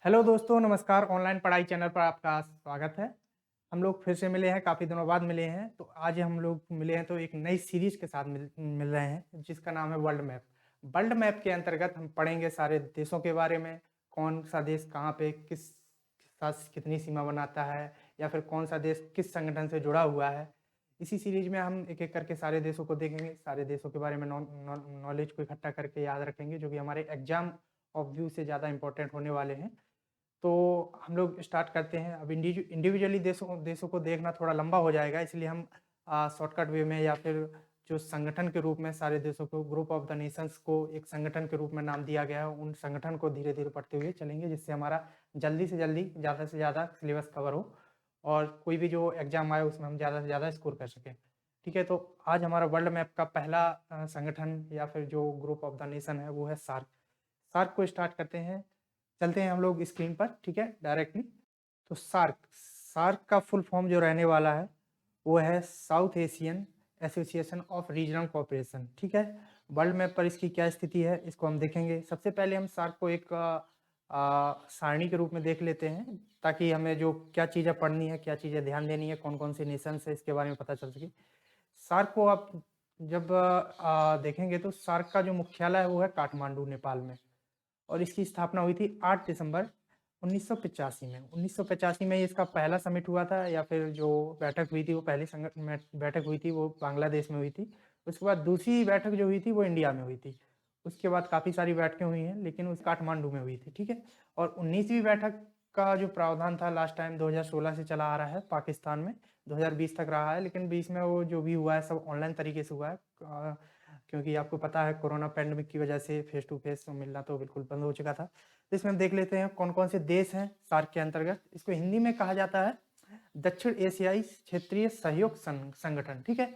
Hello दोस्तों, नमस्कार। Online पढ़ाई चैनल पर आपका स्वागत है। हम लोग फिर से मिले हैं, काफ़ी दिनों बाद मिले हैं। तो आज हम लोग मिले हैं तो एक नई सीरीज़ के साथ मिल रहे हैं, जिसका नाम है वर्ल्ड मैप। वर्ल्ड मैप के अंतर्गत हम पढ़ेंगे सारे देशों के बारे में, कौन-सा देश कहाँ पे किस साथ कितनी सीमा बनाता है, या फिर कौन-सा देश किस संगठन से जुड़ा हुआ है। इसी सीरीज़ में हम एक-एक करके सारे देशों को देखेंगे, सारे देशों के बारे में नॉलेज को इकट्ठा करके याद रखेंगे, जो कि हमारे एग्ज़ाम ऑफ व्यू से ज़्यादा इम्पोर्टेंट होने वाले हैं। तो हम लोग स्टार्ट करते हैं। अब इंडिविजुअली देशों देशों को देखना थोड़ा लंबा हो जाएगा, इसलिए हम शॉर्टकट वे में या फिर जो संगठन के रूप में सारे देशों को, ग्रुप ऑफ द नेशंस को एक संगठन के रूप में नाम दिया गया है, उन संगठन को धीरे-धीरे पढ़ते हुए चलेंगे, जिससे हमारा जल्दी से ज़्यादा सिलेबस कवर हो और कोई भी जो एग्ज़ाम आए उसमें हम ज़्यादा से ज़्यादा स्कोर कर सकें। ठीक है, तो आज हमारा वर्ल्ड मैप का पहला संगठन या फिर जो ग्रुप ऑफ द नेशन है वो है सार्क। सार्क को स्टार्ट करते हैं। चलते हैं हम लोग स्क्रीन पर, ठीक है, डायरेक्टली। तो सार्क सार्क का फुल फॉर्म जो रहने वाला है वो है south Asian association of regional cooperation. ठीक है, वर्ल्ड मैप पर इसकी क्या स्थिति है इसको हम देखेंगे। सबसे पहले हम सार्क को एक सारणी के रूप में देख लेते हैं, ताकि हमें जो क्या चीज़ें पढ़नी है, क्या चीज़ें ध्यान देनी है, कौन कौन से नेशंस है, इसके बारे में पता चल सके। सार्क को आप जब देखेंगे तो सार्क का जो मुख्यालय है वो है काठमांडू, नेपाल में। और इसकी स्थापना हुई थी 8 दिसंबर 1985 में। 1985 में इसका पहला समिट हुआ था, या फिर जो बैठक हुई थी वो पहली बैठक हुई थी वो बांग्लादेश में हुई थी। उसके बाद दूसरी बैठक जो हुई थी वो इंडिया में हुई थी। उसके बाद काफ़ी सारी बैठकें हुई हैं, लेकिन उस काठमांडू में हुई थी। ठीक है, और 19वीं बैठक का जो प्रावधान था लास्ट टाइम 2016 से चला आ रहा है पाकिस्तान में, 2020 तक रहा है, लेकिन बीच में वो जो भी हुआ है सब ऑनलाइन तरीके से हुआ है। क्योंकि आपको पता है कोरोना पैंडेमिक की वजह से फेस टू फेस मिलना तो बिल्कुल बंद हो चुका था। तो इसमें हम देख लेते हैं कौन कौन से देश हैं सार्क के अंतर्गत। इसको हिंदी में कहा जाता है दक्षिण एशियाई क्षेत्रीय सहयोग संगठन। ठीक है,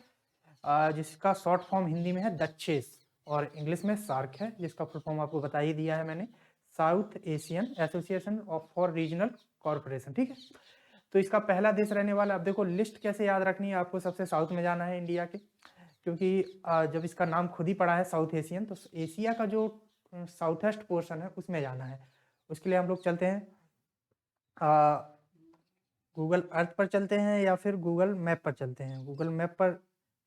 जिसका शॉर्ट फॉर्म हिंदी में है दक्षेस, और इंग्लिश में सार्क है, जिसका फुल फॉर्म आपको बता ही दिया है मैंने, south Asian association of for regional corporation. ठीक है, तो इसका पहला देश रहने वाला, अब देखो लिस्ट कैसे याद रखनी है आपको। सबसे साउथ में जाना है इंडिया के, क्योंकि जब इसका नाम खुद ही पड़ा है साउथ एशियन, तो एशिया का जो साउथेस्ट पोर्शन है उसमें जाना है। उसके लिए हम लोग चलते हैं गूगल अर्थ पर चलते हैं, या फिर गूगल मैप पर चलते हैं। गूगल मैप पर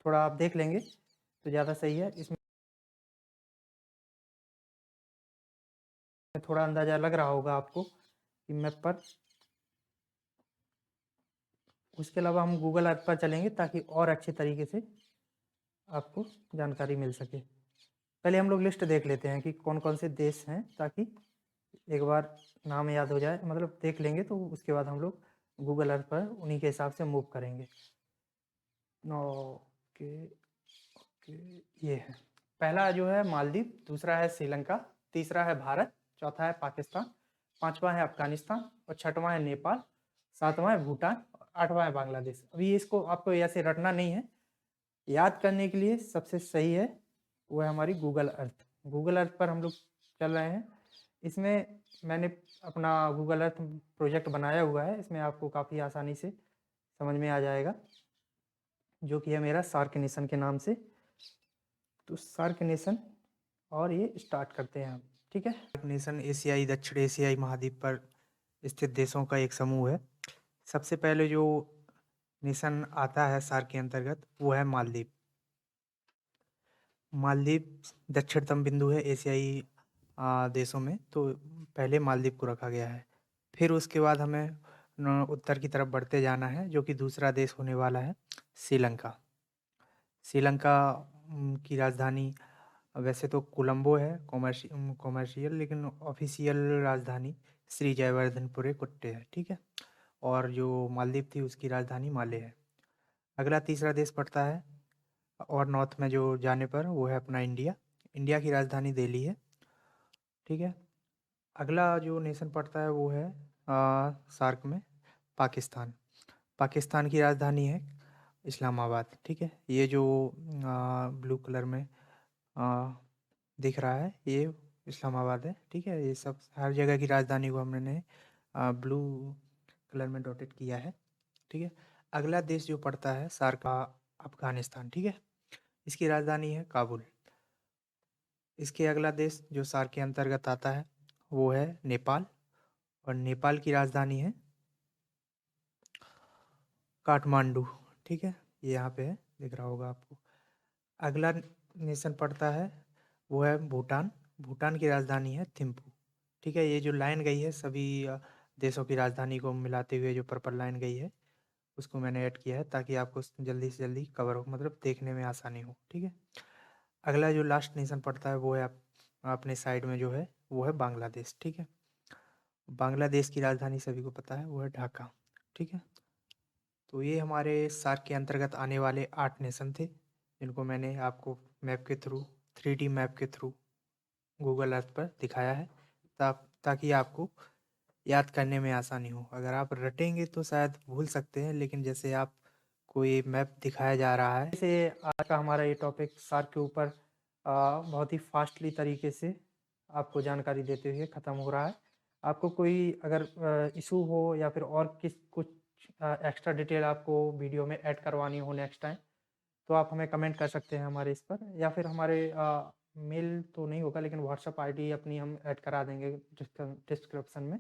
थोड़ा आप देख लेंगे तो ज़्यादा सही है, इसमें थोड़ा अंदाज़ा लग रहा होगा आपको कि मैप पर। उसके अलावा हम गूगल अर्थ पर चलेंगे ताकि और अच्छे तरीके से आपको जानकारी मिल सके। पहले हम लोग लिस्ट देख लेते हैं कि कौन कौन से देश हैं, ताकि एक बार नाम याद हो जाए, मतलब देख लेंगे तो उसके बाद हम लोग गूगल अर्थ पर उन्हीं के हिसाब से मूव करेंगे। ओके ओके, ये है पहला जो है मालदीव, दूसरा है श्रीलंका, तीसरा है भारत, चौथा है पाकिस्तान, पांचवा है अफगानिस्तान, और छठवां है नेपाल, सातवां है भूटान, और आठवां है बांग्लादेश। अभी इसको आपको ऐसे रटना नहीं है, याद करने के लिए सबसे सही है वो है हमारी गूगल अर्थ। गूगल अर्थ पर हम लोग चल रहे हैं। इसमें मैंने अपना गूगल अर्थ प्रोजेक्ट बनाया हुआ है, इसमें आपको काफ़ी आसानी से समझ में आ जाएगा, जो कि है मेरा सार्क नेशन के नाम से। तो सार्क नेशन, और ये स्टार्ट करते हैं हम। ठीक है, सार्क नेशन एशियाई दक्षिण एशियाई महाद्वीप पर स्थित देशों का एक समूह है। सबसे पहले जो नेशन आता है सार्क के अंतर्गत वो है मालदीव। मालदीव दक्षिणतम बिंदु है एशियाई देशों में, तो पहले मालदीव को रखा गया है। फिर उसके बाद हमें उत्तर की तरफ बढ़ते जाना है, जो कि दूसरा देश होने वाला है श्रीलंका। श्रीलंका की राजधानी वैसे तो कोलंबो है, कॉमर्शियल, लेकिन ऑफिशियल राजधानी श्री जयवर्धनपुरे कुट्टे है। ठीक है, और जो मालदीव थी उसकी राजधानी माले है। अगला तीसरा देश पड़ता है और नॉर्थ में जो जाने पर वो है अपना इंडिया। इंडिया की राजधानी दिल्ली है। ठीक है, अगला जो नेशन पड़ता है वो है सार्क में पाकिस्तान। पाकिस्तान की राजधानी है इस्लामाबाद। ठीक है, ये जो ब्लू कलर में आ, दिख रहा है ये इस्लामाबाद है। ठीक है, ये सब हर जगह की राजधानी को हमने ब्लू कलर में डॉटेड किया है। ठीक है, अगला देश जो पड़ता है सार्क का अफगानिस्तान। ठीक है, इसकी राजधानी है काबुल। इसके अगला देश जो सार्क के अंतर्गत आता है वो है नेपाल, और नेपाल की राजधानी है काठमांडू। ठीक है, ये यहाँ पे है, दिख रहा होगा आपको। अगला नेशन पड़ता है वो है भूटान। भूटान की राजधानी है थिम्पू। ठीक है, ये जो लाइन गई है सभी देशों की राजधानी को मिलाते हुए जो पर्पल लाइन गई है उसको मैंने ऐड किया है ताकि आपको जल्दी से जल्दी कवर हो, मतलब देखने में आसानी हो। ठीक है, अगला जो लास्ट नेशन पड़ता है वो है अपने साइड में जो है वो है बांग्लादेश। ठीक है, बांग्लादेश की राजधानी सभी को पता है वो है ढाका। ठीक है, तो ये हमारे सार्क के अंतर्गत आने वाले 8 नेशन थे जिनको मैंने आपको मैप के थ्रू 3D मैप के थ्रू गूगल अर्थ पर दिखाया है ताकि आपको याद करने में आसानी हो। अगर आप रटेंगे तो शायद भूल सकते हैं, लेकिन जैसे आप कोई मैप दिखाया जा रहा है, जैसे आज का हमारा ये टॉपिक सार्क के ऊपर बहुत ही फास्टली तरीके से आपको जानकारी देते हुए ख़त्म हो रहा है। आपको कोई अगर इशू हो या फिर और कुछ एक्स्ट्रा डिटेल आपको वीडियो में ऐड करवानी हो नेक्स्ट टाइम, तो आप हमें कमेंट कर सकते हैं हमारे इस पर, या फिर हमारे मेल तो नहीं होगा लेकिन व्हाट्सअप आईडी अपनी हम ऐड करा देंगे डिस्क्रिप्शन में।